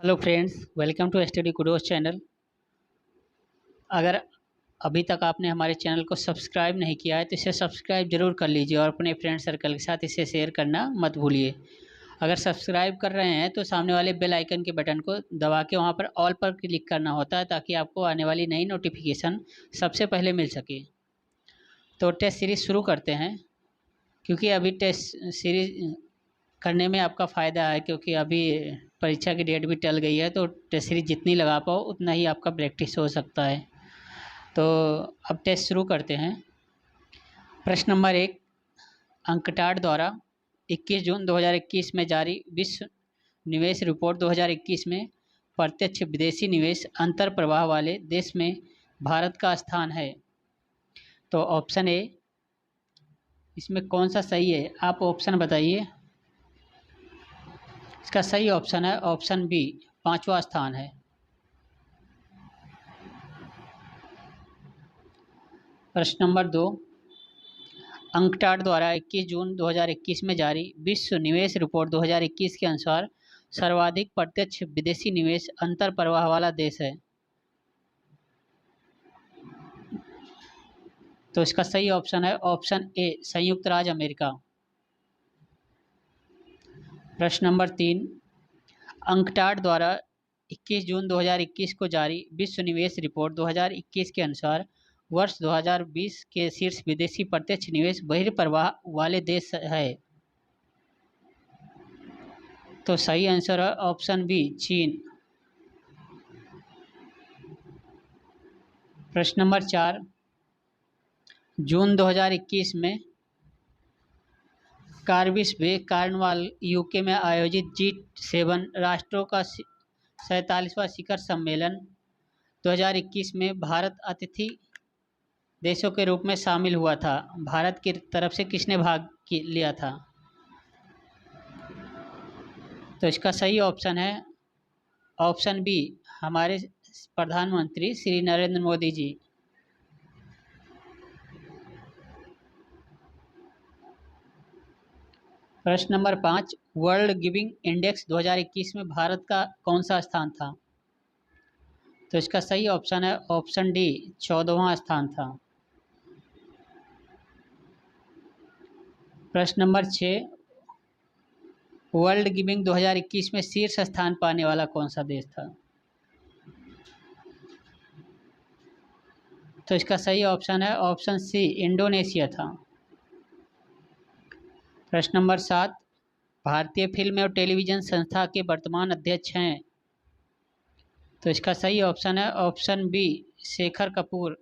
Hello friends, welcome to Study Kudos channel. अगर अभी तक आपने हमारे चैनल को सब्सक्राइब नहीं किया है तो इसे सब्सक्राइब जरूर कर लीजिए और अपने फ्रेंड सर्कल के साथ इसे शेयर करना मत भूलिए। अगर सब्सक्राइब कर रहे हैं तो सामने वाले बेल आइकन के बटन को दबा के वहां पर ऑल पर क्लिक करना होता है ताकि आपको आने वाली नई नोटिफिकेशन सबसे पहले मिल सके। तो टेस्ट सीरीज शुरू करते हैं, क्योंकि अभी टेस्ट सीरीज करने में आपका फ़ायदा है, क्योंकि अभी परीक्षा की डेट भी टल गई है। तो टेस्ट सीरीज जितनी लगा पाओ उतना ही आपका प्रैक्टिस हो सकता है। तो अब टेस्ट शुरू करते हैं। प्रश्न नंबर 1, अंकटाड द्वारा 21 जून 2021 में जारी विश्व निवेश रिपोर्ट 2021 में प्रत्यक्ष विदेशी निवेश अंतर प्रवाह वाले देश में भारत का स्थान है। तो ऑप्शन ए, इसमें कौन सा सही है? आप ऑप्शन बताइए। इसका सही ऑप्शन है ऑप्शन बी, 5वां स्थान है। प्रश्न नंबर 2, अंकटाड द्वारा 21 जून 2021 में जारी विश्व निवेश रिपोर्ट 2021 के अनुसार सर्वाधिक प्रत्यक्ष विदेशी निवेश अंतर प्रवाह वाला देश है। तो इसका सही ऑप्शन है ऑप्शन ए, संयुक्त राज्य अमेरिका। प्रश्न नंबर 3, अंकटाड द्वारा 21 जून 2021 को जारी विश्व निवेश रिपोर्ट 2021 के अनुसार वर्ष 2020 के शीर्ष विदेशी प्रत्यक्ष निवेश बहिर्प्रवाह वाले देश है। तो सही आंसर है ऑप्शन बी, चीन। प्रश्न नंबर 4, जून 2021 में कार्विस बे कार्नवाल यूके में आयोजित G7 राष्ट्रों का 47वां शिखर सम्मेलन 2021 में भारत अतिथि देशों के रूप में शामिल हुआ था। भारत की तरफ से किसने भाग लिया था? तो इसका सही ऑप्शन है ऑप्शन बी, हमारे प्रधानमंत्री श्री नरेंद्र मोदी जी। प्रश्न नंबर 5, वर्ल्ड गिविंग इंडेक्स 2021 में भारत का कौन सा स्थान था? तो इसका सही ऑप्शन है ऑप्शन डी, 14वां स्थान था। प्रश्न नंबर 6, वर्ल्ड गिविंग 2021 में शीर्ष स्थान पाने वाला कौन सा देश था? तो इसका सही ऑप्शन है ऑप्शन सी, इंडोनेशिया था। प्रश्न नंबर 7, भारतीय फिल्म और टेलीविजन संस्था के वर्तमान अध्यक्ष हैं। तो इसका सही ऑप्शन है ऑप्शन बी, शेखर कपूर।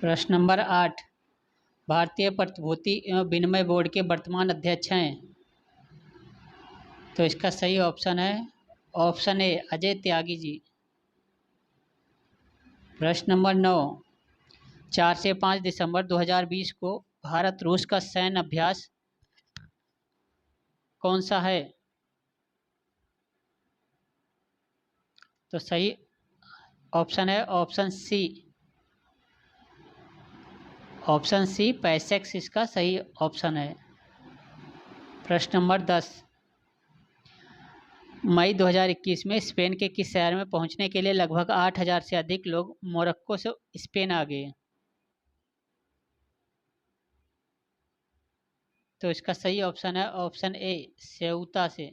प्रश्न नंबर 8, भारतीय प्रतिभूति एवं विनिमय बोर्ड के वर्तमान अध्यक्ष हैं। तो इसका सही ऑप्शन है ऑप्शन ए, अजय त्यागी जी। प्रश्न नंबर 9, 4 से 5 दिसंबर 2020 को भारत रूस का सैन्य अभ्यास कौन सा है? तो सही ऑप्शन है ऑप्शन सी, ऑप्शन सी, पैसेक्स इसका सही ऑप्शन है। प्रश्न नंबर 10, मई 2021 में स्पेन के किस शहर में पहुंचने के लिए लगभग 8,000 से अधिक लोग मोरक्को से स्पेन आ गए? तो इसका सही ऑप्शन है ऑप्शन ए, सेउता से।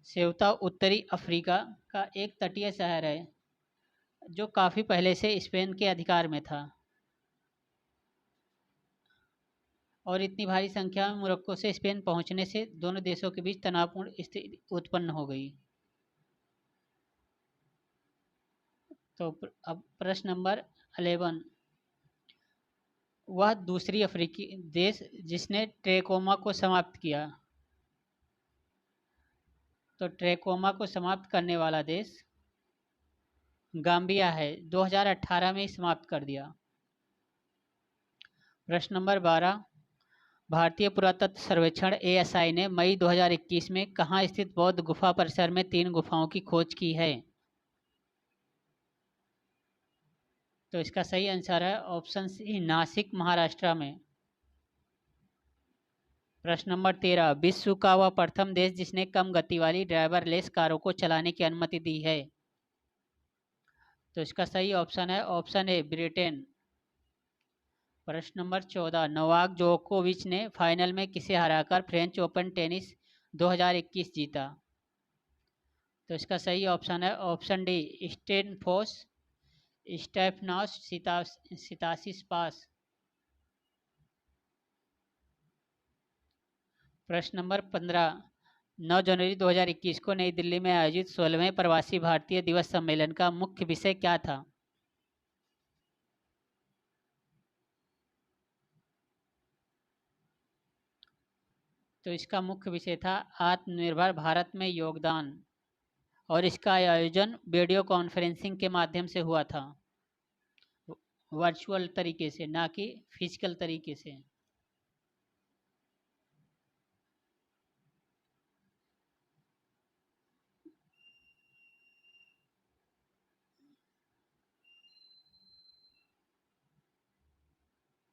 सेउता उत्तरी अफ्रीका का एक तटीय शहर है जो काफ़ी पहले से स्पेन के अधिकार में था, और इतनी भारी संख्या में मोरक्को से स्पेन पहुंचने से दोनों देशों के बीच तनावपूर्ण स्थिति उत्पन्न हो गई। तो अब प्रश्न नंबर 11, वह दूसरी अफ्रीकी देश जिसने ट्रेकोमा को समाप्त किया। तो ट्रेकोमा को समाप्त करने वाला देश गाम्बिया है, 2018 में ही समाप्त कर दिया। प्रश्न नंबर 12, भारतीय पुरातत्व सर्वेक्षण ASI ने मई 2021 में कहाँ स्थित बौद्ध गुफा परिसर में 3 गुफाओं की खोज की है? तो इसका सही आंसर है ऑप्शन सी, नासिक महाराष्ट्र में। प्रश्न नंबर 13, विश्व का वह प्रथम देश जिसने कम गति वाली ड्राइवरलेस कारों को चलाने की अनुमति दी है। तो इसका सही ऑप्शन है ऑप्शन ए, ब्रिटेन। प्रश्न नंबर 14, नोवाक जोकोविच ने फाइनल में किसे हराकर फ्रेंच ओपन टेनिस 2021 जीता। तो इसका सही ऑप्शन है ऑप्शन डी, स्टेनफोस स्टेफनॉस सितासिपास। प्रश्न नंबर 15, 9 जनवरी 2021 को नई दिल्ली में आयोजित 16वें प्रवासी भारतीय दिवस सम्मेलन का मुख्य विषय क्या था। तो इसका मुख्य विषय था आत्मनिर्भर भारत में योगदान, और इसका आयोजन वीडियो कॉन्फ्रेंसिंग के माध्यम से हुआ था, वर्चुअल तरीके से, ना कि फिजिकल तरीके से।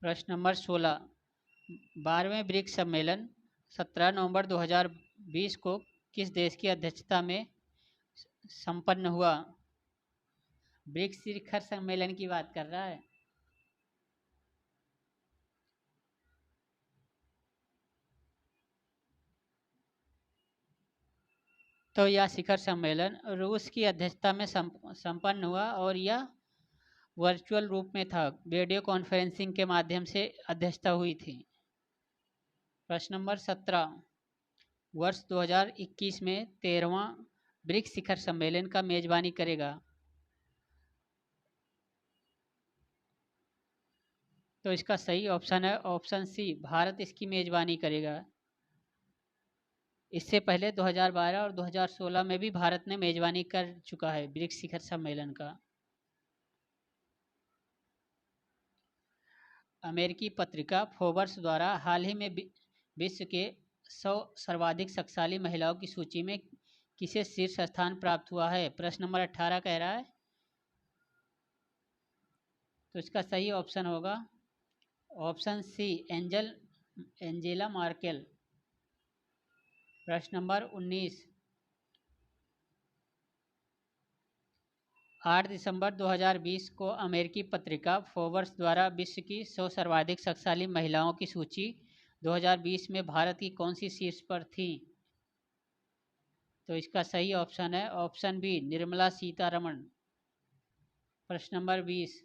प्रश्न नंबर 16, 12वें ब्रिक्स सम्मेलन 17 नवंबर 2020 को किस देश की अध्यक्षता में संपन्न हुआ। ब्रिक्स शिखर सम्मेलन की बात कर रहा है। तो यह शिखर सम्मेलन रूस की अध्यक्षता में संपन्न हुआ, और यह वर्चुअल रूप में था, वीडियो कॉन्फ्रेंसिंग के माध्यम से अध्यक्षता हुई थी। प्रश्न नंबर 17, वर्ष 2021 में 13वां ब्रिक्स शिखर सम्मेलन का मेजबानी करेगा। तो इसका सही ऑप्शन है ऑप्शन सी, भारत इसकी मेजबानी करेगा। इससे पहले 2012 और 2016 में भी भारत ने मेजबानी कर चुका है ब्रिक्स शिखर सम्मेलन का। अमेरिकी पत्रिका फोर्ब्स द्वारा हाल ही में विश्व के 100 सर्वाधिक शक्तिशाली महिलाओं की सूची में किसे शीर्ष स्थान प्राप्त हुआ है। प्रश्न नंबर 18 कह रहा है। तो इसका सही ऑप्शन होगा ऑप्शन सी, एंजेला मार्केल। प्रश्न नंबर 19, 8 दिसंबर 2020 को अमेरिकी पत्रिका फोर्ब्स द्वारा विश्व की 100 सर्वाधिक शक्तिशाली महिलाओं की सूची 2020 में भारत की कौन सी शीर्ष पर थी। तो इसका सही ऑप्शन है ऑप्शन बी, निर्मला सीतारमण। प्रश्न number 20,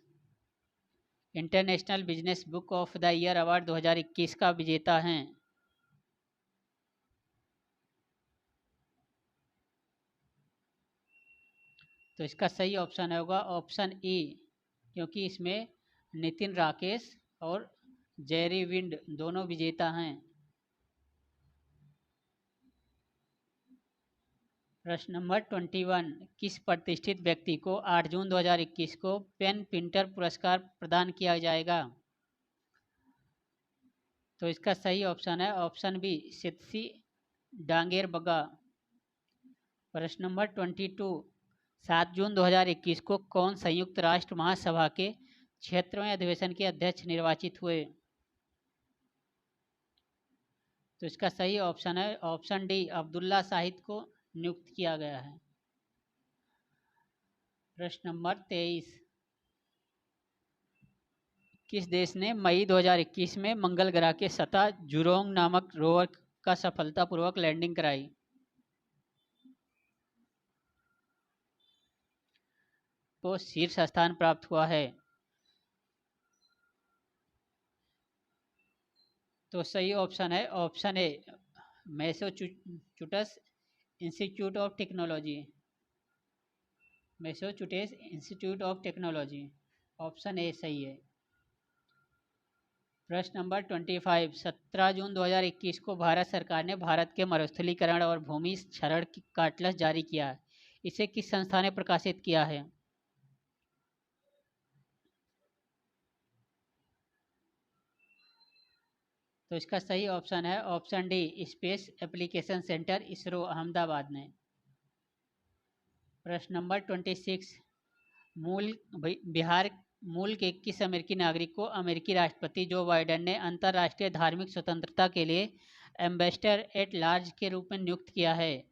international business book of the year award 2021 का विजेता हैं। तो इसका सही ऑप्शन होगा ऑप्शन ई, क्योंकि इसमें नितिन राकेश और जेरी विंड दोनों विजेता हैं। प्रश्न नंबर 21, किस प्रतिष्ठित व्यक्ति को 8 जून 2021 को पेन पिंटर पुरस्कार प्रदान किया जाएगा। तो इसका सही ऑप्शन है ऑप्शन बी, सितसी डांगेर बगा। प्रश्न नंबर 22, 7 जून 2021 को कौन संयुक्त राष्ट्र महासभा के 76वें अधिवेशन के अध्यक्ष निर्वाचित हुए। तो इसका सही ऑप्शन है ऑप्शन डी, अब्दुल्ला शाहिद को नियुक्त किया गया है। प्रश्न नंबर 23, किस देश ने मई 2021 में मंगल ग्रह के सतह जुरोंग नामक रोवर का सफलतापूर्वक लैंडिंग कराई। को शीर्ष स्थान प्राप्त हुआ है। तो सही ऑप्शन है option A, Massachusetts institute of technology. Massachusetts institute of technology, option A सही है। प्रश्न नंबर 25, 17 जून 2021 को भारत सरकार ने भारत के मरुस्थलीकरण और भूमि क्षरण का एटलस जारी किया है। इसे किस संस्था ने प्रकाशित किया है। तो इसका सही ऑप्शन है option D, space application centre, ISRO, Ahmedabad ने। प्रश्न नंबर 26, मूल बिहार मूल के किस अमेरिकी नागरिक को अमेरिकी राष्ट्रपति जो बाइडेन ने अंतर्राष्ट्रीय धार्मिक स्वतंत्रता के लिए एम्बेसडर एट लार्ज के रूप में नियुक्त किया है?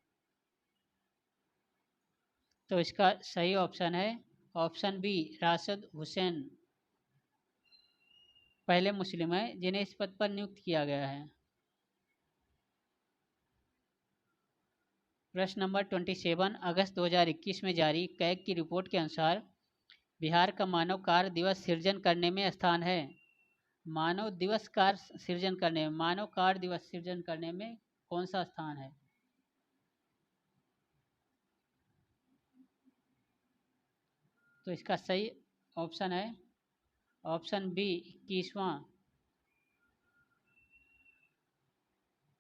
तो इसका सही ऑप्शन है ऑप्शन बी, राशिद हुसैन पहले मुस्लिम है जिन्हें इस पद पर नियुक्त किया गया है। प्रश्न नंबर 27, अगस्त 2021 में जारी कैग की रिपोर्ट के अनुसार बिहार का मानव कार्य दिवस सृजन करने में स्थान है। मानव कार्य दिवस सृजन करने में कौन सा स्थान है? तो इसका सही ऑप्शन है ऑप्शन बी, 21वां।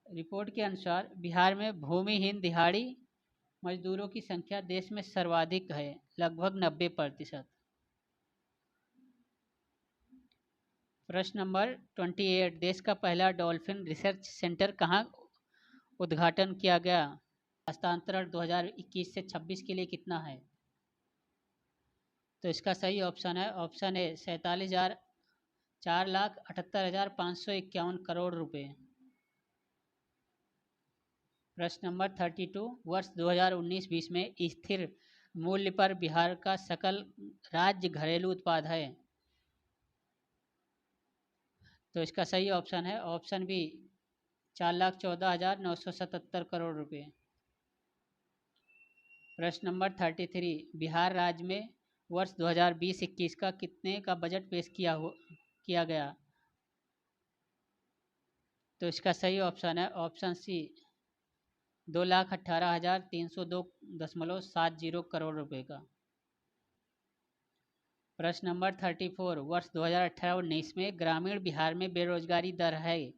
रिपोर्ट के अनुसार बिहार में भूमिहीन दिहाड़ी मजदूरों की संख्या देश में सर्वाधिक है, लगभग 90%। प्रश्न नंबर 28, देश का पहला डॉल्फिन रिसर्च सेंटर कहाँ उद्घाटन किया गया? हस्तांतरण 2021 से 26 के लिए कितना है? तो इसका सही ऑप्शन है ऑप्शन ए, 4,78,551 करोड़ रुपए। प्रश्न नंबर 32, वर्ष 2019-20 में स्थिर मूल्य पर बिहार का सकल राज्य घरेलू उत्पाद है? तो इसका सही ऑप्शन है ऑप्शन बी, 4,14,977 करोड़ रुपए। प्रश्न नंबर 33, बिहार राज्य में वर्ष 2020-21 का कितने का बजट पेश किया गया? तो इसका सही ऑप्शन है ऑप्शन सी, 2,18,302.70 करोड़ रुपए का। प्रश्न नंबर 34, वर्ष 2018-19 में ग्रामीण बिहार में बेरोजगारी दर है?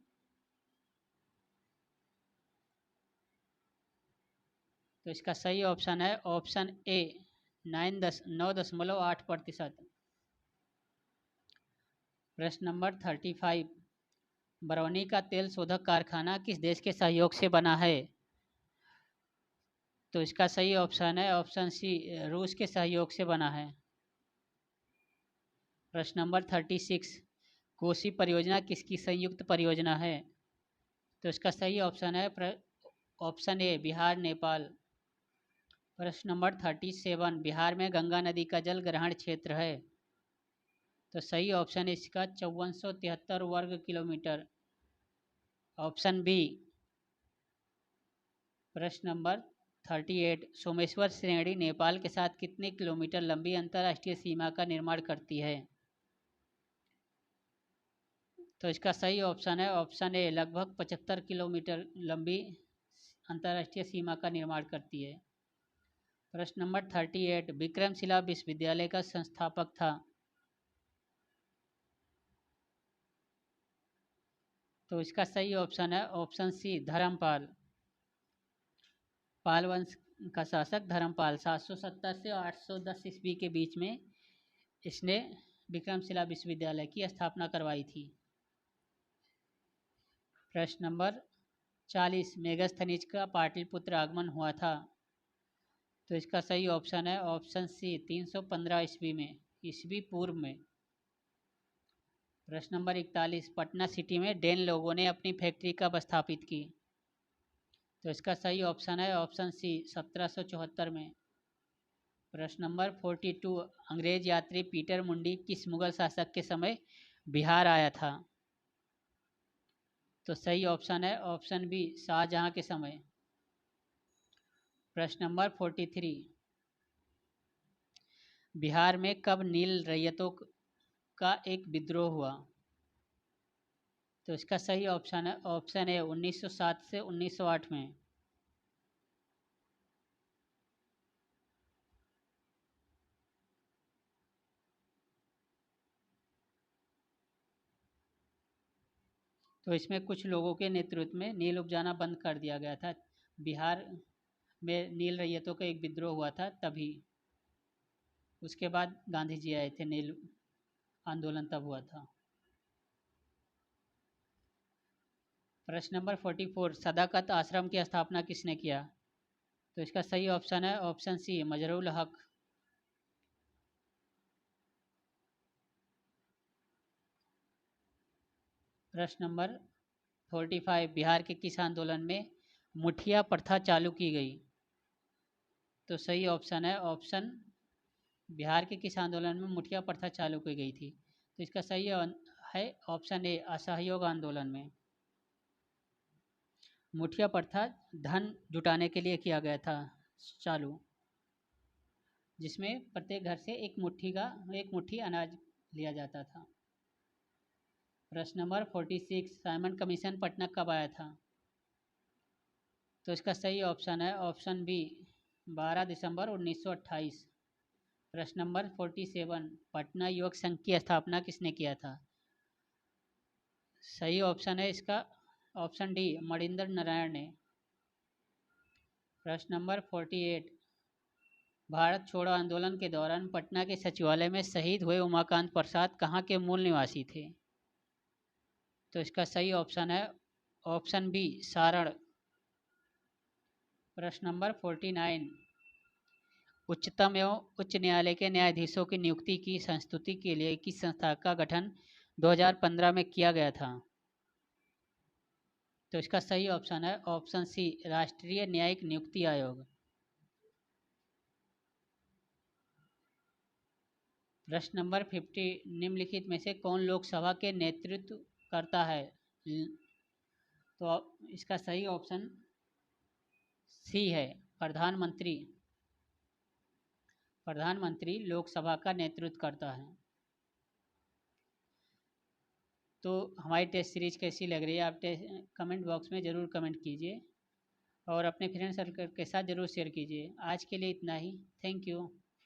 तो इसका सही ऑप्शन है ऑप्शन ए, 9.8%। प्रश्न नंबर 35, बरौनी का तेल शोधक कारखाना किस देश के सहयोग से बना है? तो इसका सही ऑप्शन है ऑप्शन सी, रूस के सहयोग से बना है। प्रश्न नंबर 36, कोसी परियोजना किसकी संयुक्त परियोजना है? तो इसका सही ऑप्शन है ऑप्शन ए, बिहार नेपाल। प्रश्न नंबर 37, बिहार में गंगा नदी का जल ग्रहण क्षेत्र है? तो सही ऑप्शन है इसका 5473 वर्ग किलोमीटर, ऑप्शन बी। प्रश्न नंबर 38, सोमेश्वर श्रेणी नेपाल के साथ कितने किलोमीटर लंबी अंतर्राष्ट्रीय सीमा का निर्माण करती है? तो इसका सही ऑप्शन है ऑप्शन ए, लगभग 75 किलोमीटर लंबी अंतर्राष्ट्रीय सीमा का निर्माण करती है। प्रश्न नंबर 38, विक्रमशिला विश्वविद्यालय का संस्थापक था? तो इसका सही ऑप्शन है ऑप्शन सी, धर्मपाल। पाल वंश का शासक धर्मपाल 770 से 810 ईस्वी के बीच में इसने विक्रमशिला विश्वविद्यालय की स्थापना करवाई थी। प्रश्न नंबर 40, मेगास्थनीज का पाटलिपुत्र आगमन हुआ था? तो इसका सही ऑप्शन है ऑप्शन सी, 315 ईस्वी में, ईस्वी पूर्व में। प्रश्न नंबर 41, पटना सिटी में डेन लोगों ने अपनी फैक्ट्री कब स्थापित की? तो इसका सही ऑप्शन है ऑप्शन सी, 1774 में। प्रश्न नंबर 42, अंग्रेज यात्री पीटर मुंडी किस मुगल शासक के समय बिहार आया था? तो सही ऑप्शन है ऑप्शन बी, शाहजहां के समय। प्रश्न नंबर 43, बिहार में कब नील रैयतों का एक विद्रोह हुआ? तो इसका सही ऑप्शन है ऑप्शन ए, 1907 से 1908 में। तो इसमें कुछ लोगों के नेतृत्व में नील उपजाना बंद कर दिया गया था। बिहार में नील रैयतों का एक विद्रोह हुआ था तभी। उसके बाद गांधी जी आए थे, नील आंदोलन तब हुआ था। प्रश्न नंबर 44, सदाकत आश्रम की स्थापना किसने किया? तो इसका सही ऑप्शन है ऑप्शन सी, मजरूल हक। प्रश्न नंबर 45 बिहार के किस आंदोलन में मुठिया प्रथा चालू की गई? तो सही ऑप्शन है ऑप्शन बिहार के किस आंदोलन में मुठिया प्रथा चालू की गई थी? तो इसका सही है ऑप्शन ए असहयोग आंदोलन में। मुठिया प्रथा धन जुटाने के लिए किया गया था चालू, जिसमें प्रत्येक घर से एक मुट्ठी अनाज लिया जाता था। प्रश्न नंबर 46 साइमन कमीशन पटना कब आया था? तो इसका सही ऑप्शन है ऑप्शन बी 12 दिसंबर 1928। प्रश्न नंबर 47 पटना युवक संघ की स्थापना किसने किया था? सही ऑप्शन है इसका ऑप्शन डी मणिंदर नारायण ने। प्रश्न नंबर 48 भारत छोड़ो आंदोलन के दौरान पटना के सचिवालय में शहीद हुए उमाकांत प्रसाद कहाँ के मूल निवासी थे? तो इसका सही ऑप्शन है ऑप्शन बी सारण। प्रश्न नंबर 49 उच्चतम एवं उच्च न्यायालय के न्यायाधीशों की नियुक्ति की संस्तुति के लिए किस संस्था का गठन 2015 में किया गया था? तो इसका सही ऑप्शन है ऑप्शन सी राष्ट्रीय न्यायिक नियुक्ति आयोग। प्रश्न नंबर 50 निम्नलिखित में से कौन लोकसभा के नेतृत्व करता है? तो इसका सही ऑप्शन सी है प्रधानमंत्री। प्रधानमंत्री लोकसभा का नेतृत्व करता है। तो हमारी टेस्ट सीरीज कैसी लग रही है आप कमेंट बॉक्स में ज़रूर कमेंट कीजिए और अपने फ्रेंड सर्कल के साथ ज़रूर शेयर कीजिए। आज के लिए इतना ही। Thank you.